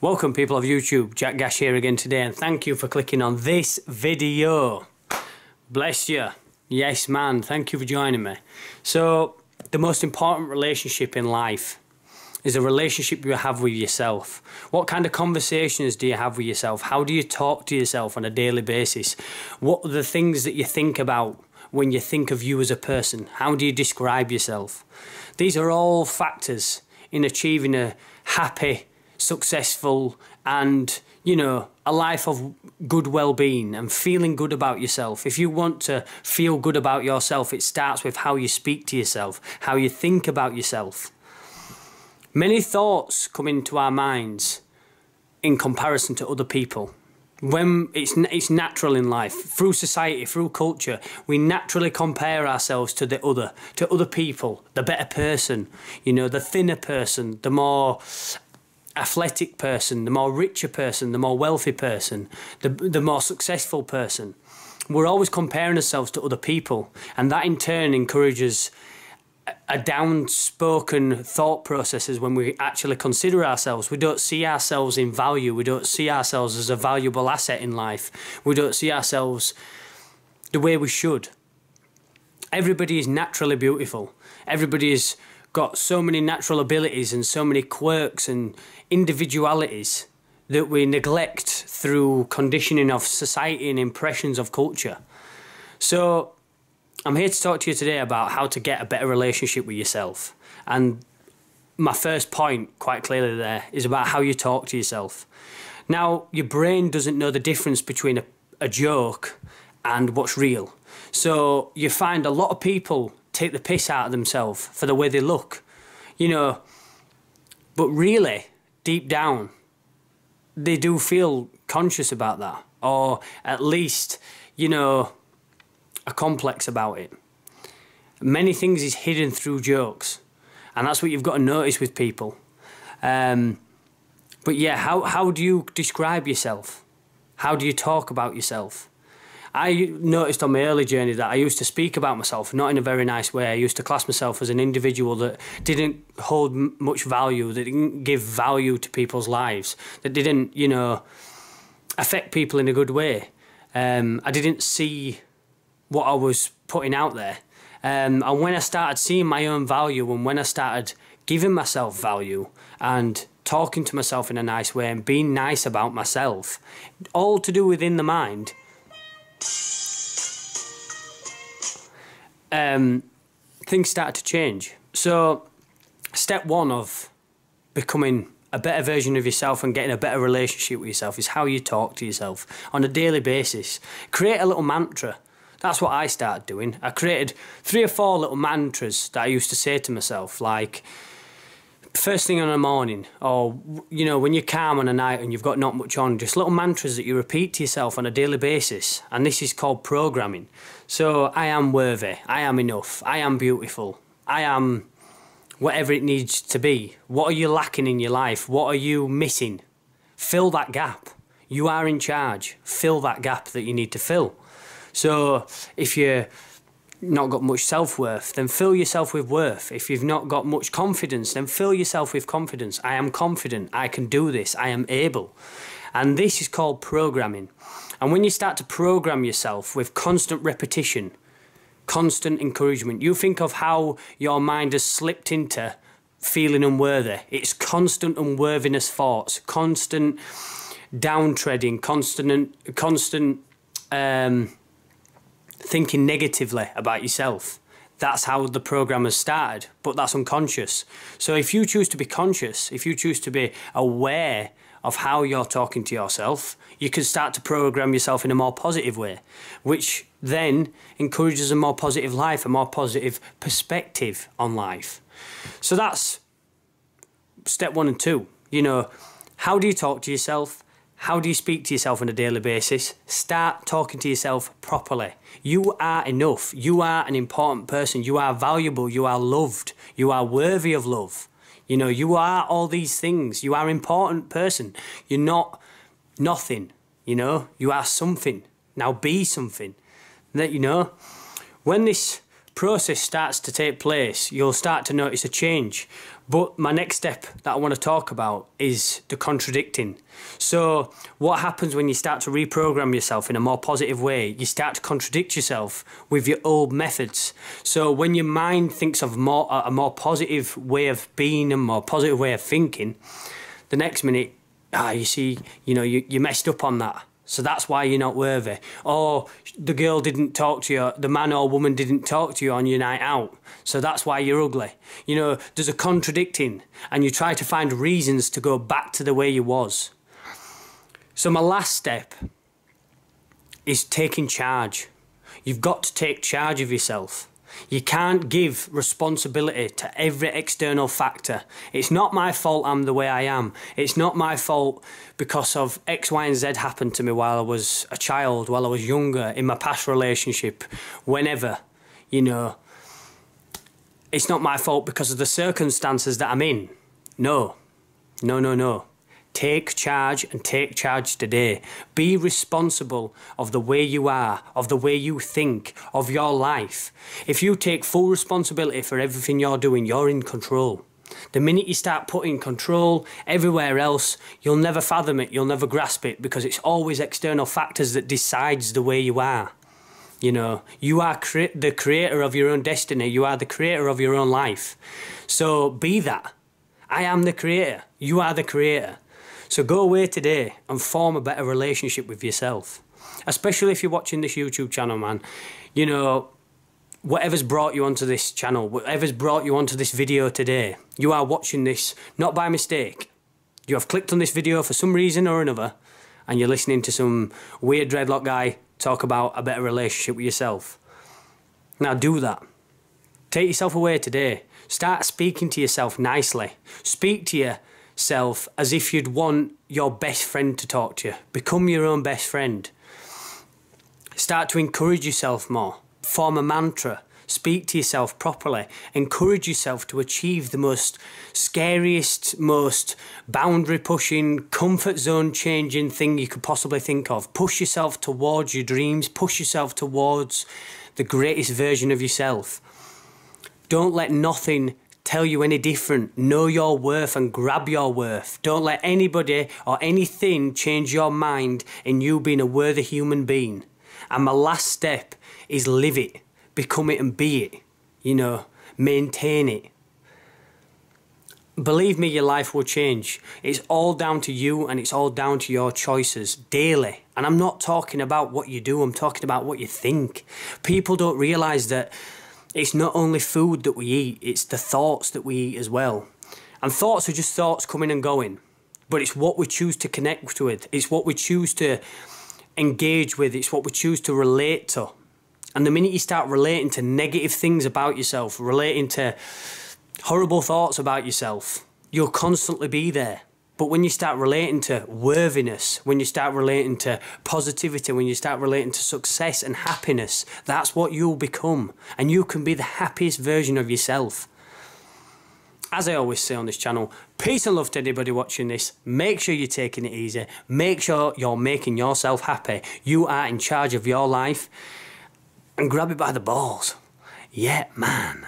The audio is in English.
Welcome people of YouTube, Jack Gash here again today, and thank you for clicking on this video. Bless you. Yes man, thank you for joining me. So, the most important relationship in life is a relationship you have with yourself. What kind of conversations do you have with yourself? How do you talk to yourself on a daily basis? What are the things that you think about when you think of you as a person? How do you describe yourself? These are all factors in achieving a happy, successful and, you know, a life of good well-being and feeling good about yourself. If you want to feel good about yourself, it starts with how you speak to yourself, how you think about yourself. Many thoughts come into our minds in comparison to other people. When it's natural in life, through society, through culture, we naturally compare ourselves to other people, the better person, you know, the thinner person, the more athletic person, the more richer person, the more wealthy person, the more successful person. We're always comparing ourselves to other people, and that in turn encourages a downspoken thought processes when we actually consider ourselves. We don't see ourselves in value. We don't see ourselves as a valuable asset in life. We don't see ourselves the way we should. Everybody is naturally beautiful. Everybody's got so many natural abilities and so many quirks and individualities that we neglect through conditioning of society and impressions of culture. So I'm here to talk to you today about how to get a better relationship with yourself. And my first point, quite clearly there, is about how you talk to yourself. Now, your brain doesn't know the difference between a joke and what's real. So you find a lot of people take the piss out of themselves for the way they look, you know, but really, deep down, they do feel conscious about that, or at least, you know, a complex about it. Many things is hidden through jokes, and that's what you've got to notice with people. But yeah, how do you describe yourself? How do you talk about yourself? I noticed on my early journey that I used to speak about myself not in a very nice way. I used to class myself as an individual that didn't hold much value, that didn't give value to people's lives, that didn't, you know, affect people in a good way. I didn't see what I was putting out there. And when I started seeing my own value, and when I started giving myself value and talking to myself in a nice way and being nice about myself, all to do within the mind, things started to change. So step one of becoming a better version of yourself and getting a better relationship with yourself is how you talk to yourself on a daily basis. Create a little mantra. That's what I started doing. I created 3 or 4 little mantras that I used to say to myself, like first thing in the morning, or, you know, when you're calm on a night and you've got not much on, just little mantras that you repeat to yourself on a daily basis. And this is called programming. So I am worthy, I am enough, I am beautiful, I am whatever it needs to be. What are you lacking in your life? What are you missing? Fill that gap. You are in charge. Fill that gap that you need to fill. So if you're not got much self-worth, then fill yourself with worth. If you've not got much confidence, then fill yourself with confidence. I am confident, I can do this, I am able. And this is called programming. And when you start to program yourself with constant repetition, constant encouragement, you think of how your mind has slipped into feeling unworthy. It's constant unworthiness thoughts, constant downtreading, constant thinking negatively about yourself. That's how the program has started, but that's unconscious. So if you choose to be conscious, if you choose to be aware of how you're talking to yourself, you can start to program yourself in a more positive way, which then encourages a more positive life, a more positive perspective on life. So that's step 1 and 2. You know, how do you talk to yourself? How do you speak to yourself on a daily basis? Start talking to yourself properly. You are enough. You are an important person. You are valuable. You are loved. You are worthy of love. You know, you are all these things. You are an important person. You're not nothing, you know. You are something. Now be something. That, you know, when this process starts to take place, you'll start to notice a change. But my next step that I want to talk about is the contradicting. So what happens when you start to reprogram yourself in a more positive way? You start to contradict yourself with your old methods. So when your mind thinks of a more positive way of being, a more positive way of thinking, the next minute, you see, you messed up on that. So that's why you're not worthy. Or the girl didn't talk to you, the man or woman didn't talk to you on your night out. So that's why you're ugly. There's a contradicting, and you try to find reasons to go back to the way you was. So my last step is taking charge. You've got to take charge of yourself. You can't give responsibility to every external factor. It's not my fault I'm the way I am. It's not my fault because of X, Y, and Z happened to me while I was a child, while I was younger, in my past relationship, whenever, It's not my fault because of the circumstances that I'm in. No. Take charge, and take charge today. Be responsible of the way you are, of the way you think, of your life. If you take full responsibility for everything you're doing, you're in control. The minute you start putting control everywhere else, you'll never fathom it, you'll never grasp it, because it's always external factors that decides the way you are. You are the creator of your own destiny. You are the creator of your own life. So be that. I am the creator. You are the creator. So go away today and form a better relationship with yourself. Especially if you're watching this YouTube channel, man. Whatever's brought you onto this channel, whatever's brought you onto this video today, you are watching this not by mistake. You have clicked on this video for some reason or another, and you're listening to some weird dreadlock guy talk about a better relationship with yourself. Now do that. Take yourself away today. Start speaking to yourself nicely. Speak to yourself as if you'd want your best friend to talk to you. Become your own best friend. Start to encourage yourself more. Form a mantra. Speak to yourself properly. Encourage yourself to achieve the most scariest, most boundary-pushing, comfort zone-changing thing you could possibly think of. Push yourself towards your dreams. Push yourself towards the greatest version of yourself. Don't let nothing tell you any different. Know your worth and grab your worth. Don't let anybody or anything change your mind in you being a worthy human being. And my last step is live it. Become it and be it. Maintain it. Believe me, your life will change. It's all down to you, and it's all down to your choices daily. And I'm not talking about what you do, I'm talking about what you think. People don't realise that it's not only food that we eat, it's the thoughts that we eat as well. And thoughts are just thoughts coming and going. But it's what we choose to connect with. It's what we choose to engage with. It's what we choose to relate to. And the minute you start relating to negative things about yourself, relating to horrible thoughts about yourself, you'll constantly be there. But when you start relating to worthiness, when you start relating to positivity, when you start relating to success and happiness, that's what you'll become. And you can be the happiest version of yourself. As I always say on this channel, peace and love to anybody watching this. Make sure you're taking it easy. Make sure you're making yourself happy. You are in charge of your life. And grab it by the balls. Yeah, man.